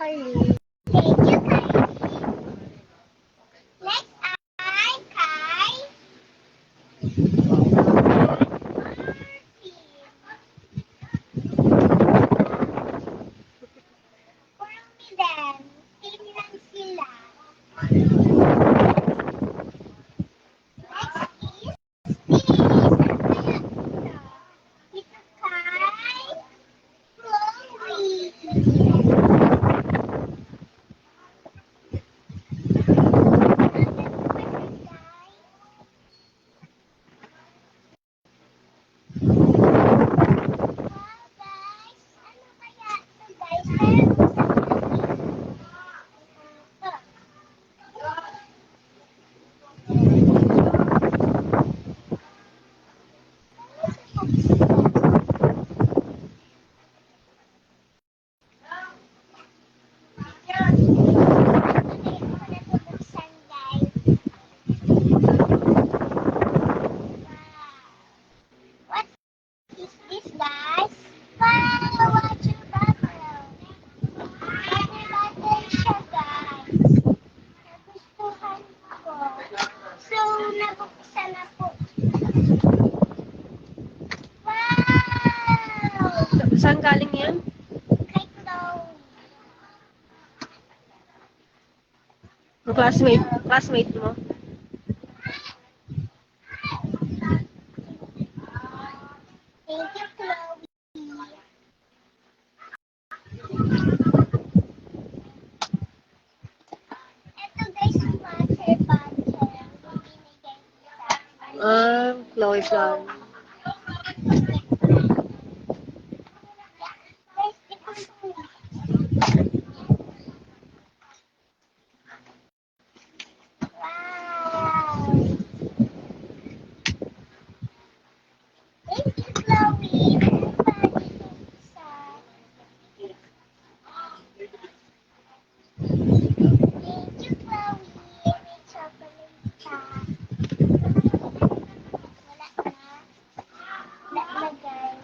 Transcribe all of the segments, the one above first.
Kylie. Thank you, Kylie. Next ay kay Martin. Kurumi din. Same lang sila. Next is this. Ito kay Chloe. Is this, guys? Wow, water bottle. Water bottle siya, guys. Nagustuhan ko. So, nabuksan na po. Wow! Saan galing yan? Kay Chloe. Ang classmate mo? Thank you, Chloe. Ito, guys, yung water bottle. Yung binigay niya sa akin. Chloe Plan. Guys, ito po. Wow! Thank you, Chloe. Meron pa dito isa. Thank you, Chloe. May chocolate pa. Wala na. Wala na, guys.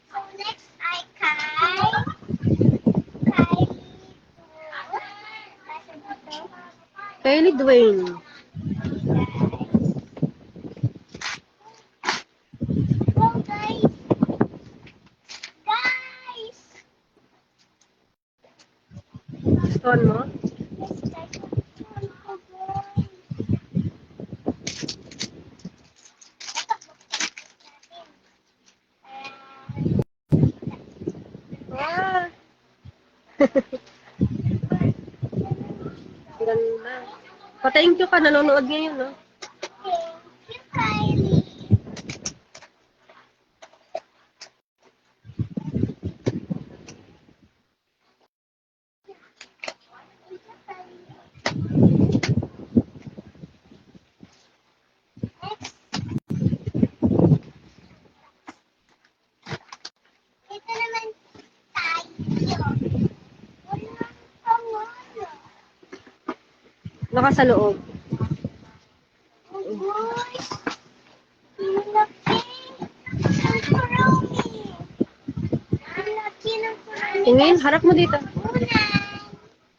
So, next ay Basa mo to? Kylie Dwayne. Wow, guys! Guys! Gustuhan mo? Let's start with one again. Ah! Ganda. Pa-thank you ka, nanonood ngayon, no? Thank you, Kylie. Next. Ito naman tayo. Walang pangalan. Naka sa loob. Oh, guys. Malaki. Ang kurumi. Ang laki ng kurumi. Tingin, harap mo dito.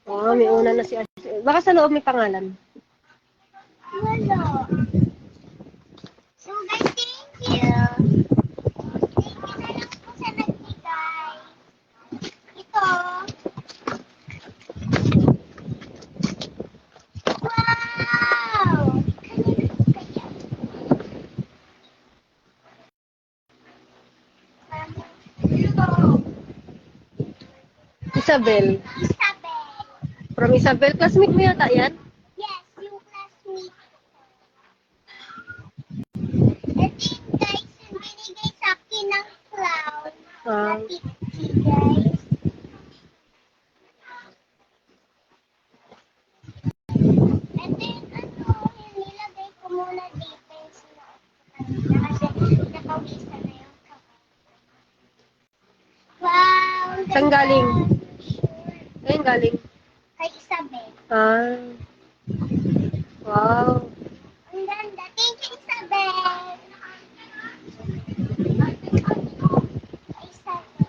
Unan. May una na si Ashley. Baka sa loob may pangalan. Wala. So guys, thank you. Thank you na lang po sa nagbigay. Ito. Wow! Kanina po kaya? Ito. Isabel. Isabel. From Isabel. Classmate mo yata yan? Yes, yung classmate ko. Ito yung guys, yung binigay sa akin ng clown. Ah. Na picture, guys. Ito yung yung nilagay ko muna dito yung sinuot ko kanina kasi nakawisan na yung kamay. Wow! ang Saan ganda. galing? Sure. Saan galing? Kay Isabel. Ah. Wow. Ang ganda. Thank you, Isabel. Kay Isabel.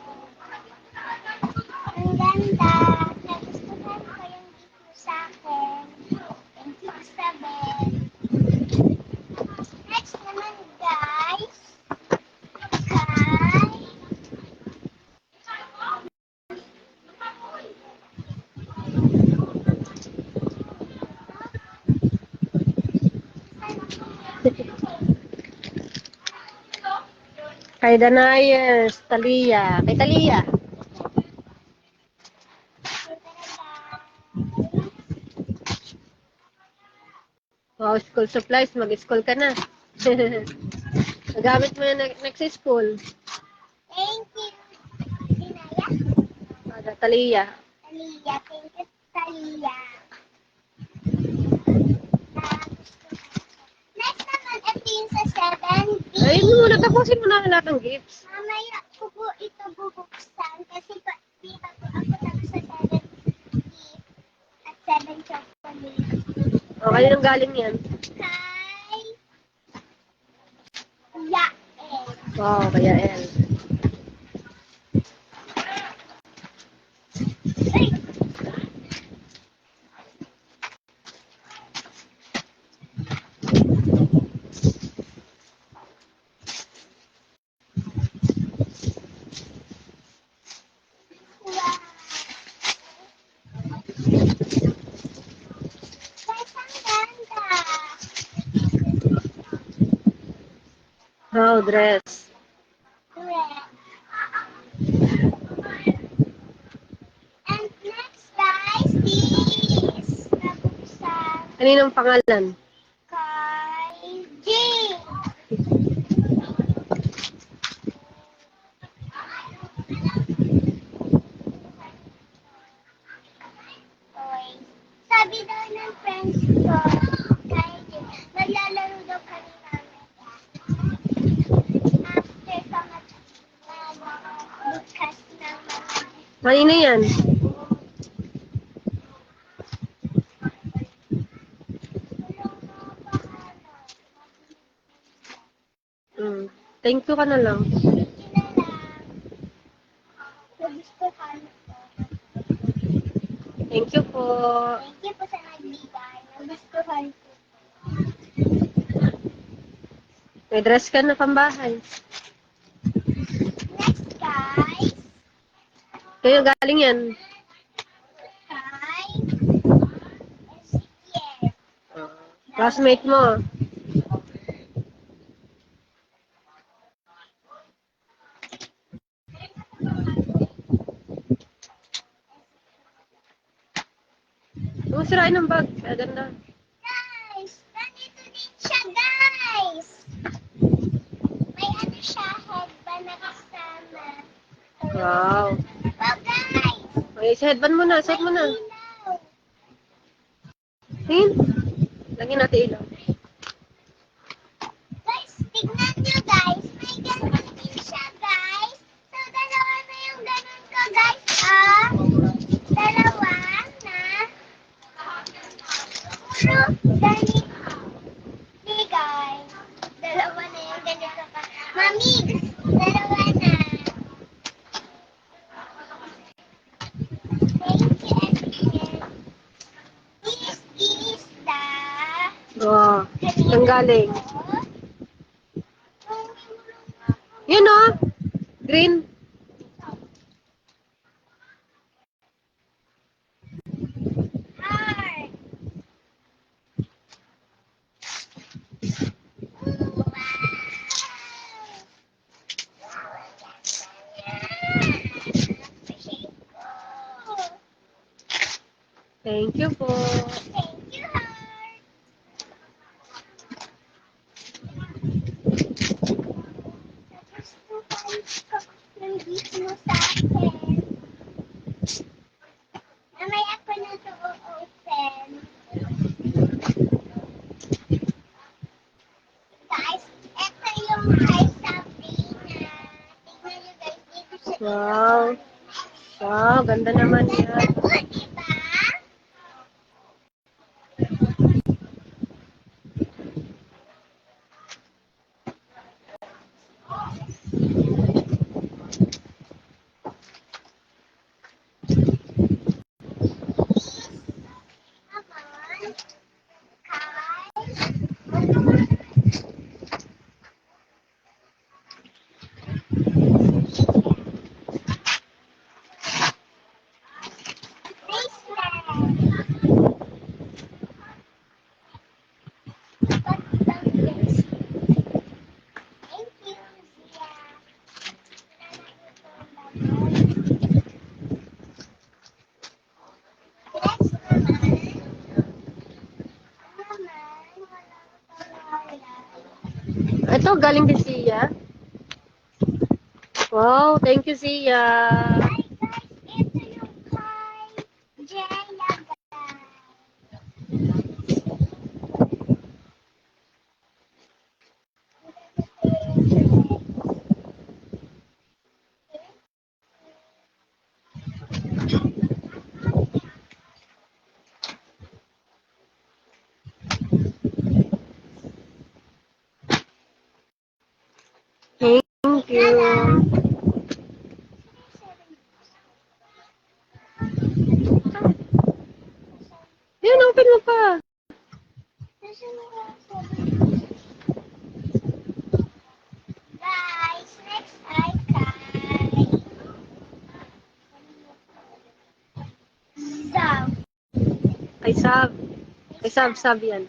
Kay Danayes, Talia. Kay Talia. Wow, school supplies. Mag-school ka na. Nagamit mo yan next school. Thank you. Sinaya? Talia. Talia. Thank you, Talia. Next naman, ito yung sa 7B. Ayun muna, tapusin mo na lahat ng gifts. Mamaya ko po ito bubuksan kasi di pa po ako tapos sa 7B at 7 chocolate. O, kayo nang galing yan. Kay Yael. Wow, kaya El. Ay! Wow! Guys, ang ganda! Wow, dress. Correct. And next, guys, is nabuksan Kaninong pangalan? kay Jane. Okay. Sabi daw ng friends ko, kay Jane, maglalaro daw kami namin. After ka mag-bukas ng mga Kanino yan? Thank you ka na lang. yun na lang. Nagustuhan ko. Thank you po. Thank you po sa nagbigay. Nagustuhan ko. May dress ka na pambahay. Next, guys, Kayo galing yan. kay Ezekiel. Classmate mo. Huwag sirain ng bag. Kaya ganda. Guys, nandito din siya, guys. May ano siya, headband na kasama. Wow. Wow, guys. Okay, sa headband mo na. Set mo na. May ilaw. Tingin. Lagyan natin ilaw. Guys, tignan nyo, guys. May ganun din siya, guys. So, dalawa na yung ganun ko, guys. Ah, dalawa na. Puro ganito. Hey, guys. Dalawa na yung ganito ka. Mami, dalawa na. Thank you, everyone. This is the Oh. Saan galing? Yun o. Green. heart. Thank you po. Thank you, heart. Gusto ko ng gift mo sa akin. Mamaya ko na ito open. Guys, ito yung kay Sabrina. Tingnan nyo guys, dito siya. Wow. Wow, ganda naman yan. Ganda po, diba? Naman, Ito, galing din siya. Wow, thank you, Sia. Hi guys, ito yung kay Jella guys. Thank you. Yan, open mo pa. Guys, next ay kay Sam. Ay, sab. Ay, sab yan.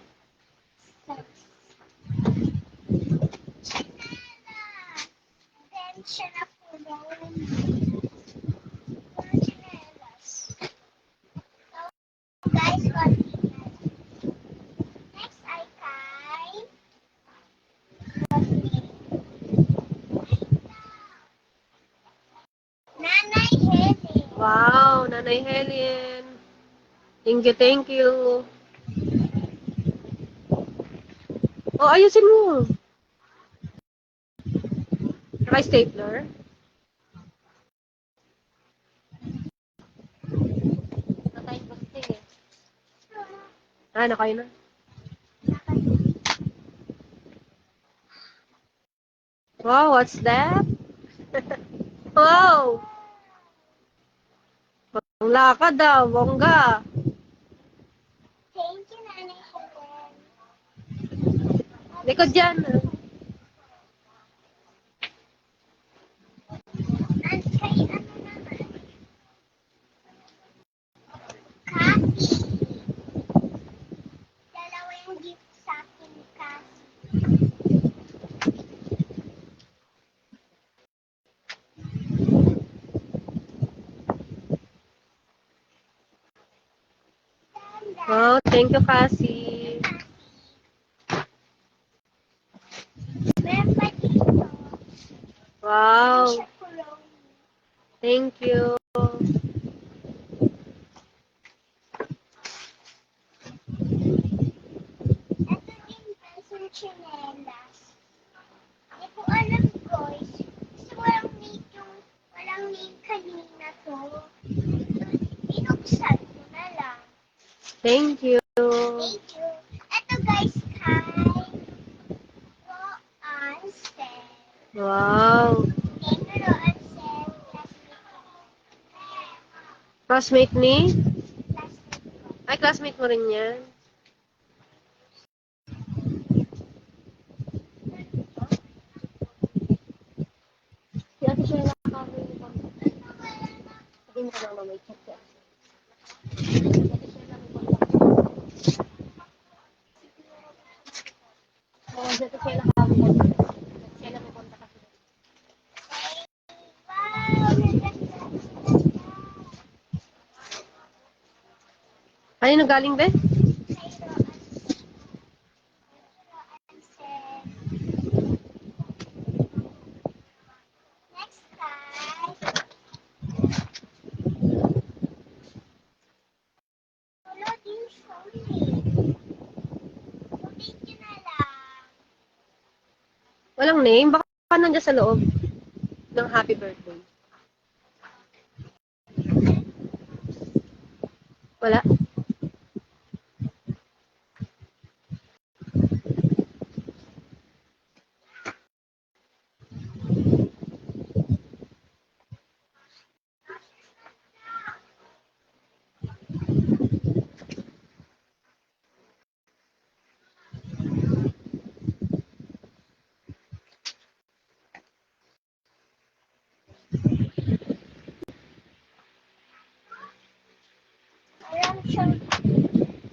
Attention na po daw. Guys, continue. Next ay kay Nanay Helen. Wow, Nanay Helen. Thank you, thank you. Oh, ayusin mo. Naka-stapler? Nakain ba eh? Ah, nakain na. Wow, what's that? Wow! Ang lakad ah, bongga. Thank you, Nanay Helen. Likod dyan. At kay ano naman? Copy. Dalawa yung gift sa akin ni Cassie. Wow, thank you, Cassie. Meron pa dito. Wow, Siya kulong. thank you. Ito din guys yung chinelas. Hindi ko alam guys. Kasi walang name kanina to. Binuksan ko na lang. Thank you. Thank you. Ito guys kay Ansel. Wow. Thank you Ansel. Classmate ni? Classmate ko. Ay, classmate mo rin yan. Si Ate Shayla kami ni Pam. Sabi mo ka na may chat si Ate. Ate Shayla may contact. Oo, si Ate Shayla kami contact. Ate Shayla may contact kasi. Wow, naganda. Kanino galing ba? Next time, tulad yung Shoni. Thank you na lang. Walang name? Baka nandiyan sa loob ng happy birthday. Wala? Alam siyang,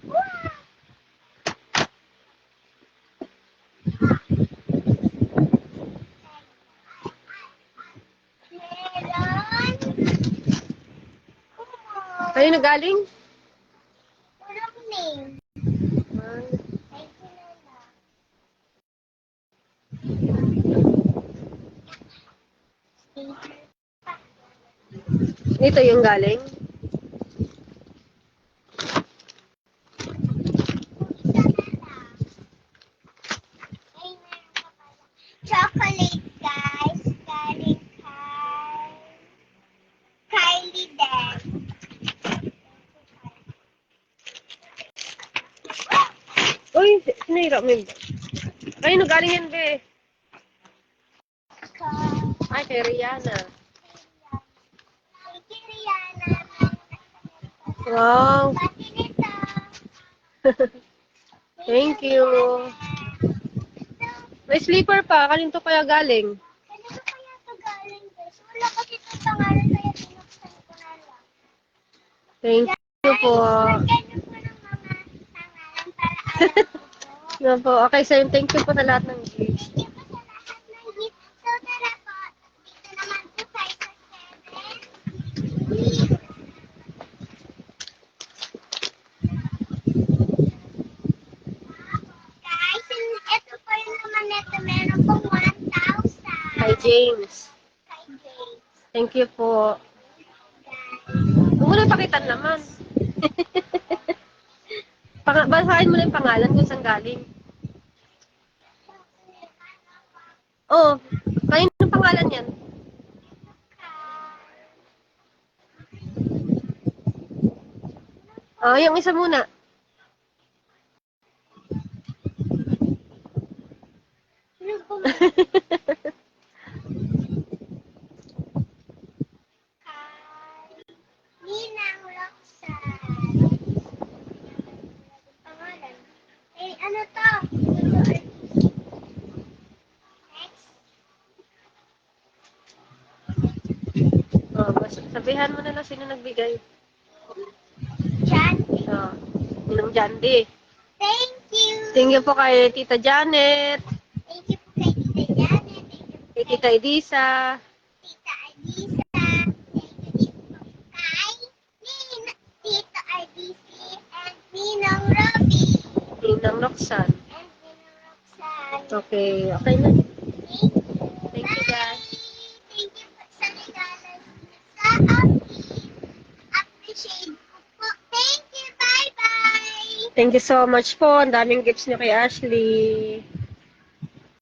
wow! Meron. Kanino galing? Walang name. Ay, Thank you na lang. Dito yung galing. Ay, meron pa pala. Chocolate, guys. Galing kay Kylie din. Uy, sinira mo yun. Ay, no, galing yan, be. Ay, kay Rihanna. Kay Rihanna. Wow. Pati nito. Thank you. May sleeper pa. Kanino to kaya galing? Kanino kaya ito galing, guys? Wala kasi itong pangalan kaya binuksan ko na lang. Thank you po. Lagyan niyo po ng mga pangalan para alam ko po. Yan po. Okay, so yung thank you po sa lahat ng gifts. Thank you po sa lahat ng gift. So, tara po. Dito naman po tayo sa 7. Guys, ito po yung naman nito. Meron pong 1,000. Kay James. Kay James. Thank you po. Guys. Huwag mo na pakitan naman. Basahin mo na yung pangalan kung saan galing. Oo. Kanino yung pangalan yan? Oh, yung isa muna. Ano po Ninang Roxanne. Pangalan. Eh, ano to? Next. Oh, sabihan mo na lang sino nagbigay. John. Oh, Ninong Jandy. Thank you. Thank you po kay Tita Janet. Thank you po kay Tita Janet. Thank you po Kay kay Tita Edisa. Tita Alisa. Thank you po kay Tita Alisi and Ninong Robbie. Ninang Roxanne. And Ninong Roxanne. Okay, okay na. Thank you. Thank you, guys. Thank you po sa regalo sa akin. Appreciate ko po. Thank you. Bye-bye. Thank you so much po. Ang daming gifts niyo kay Ashley.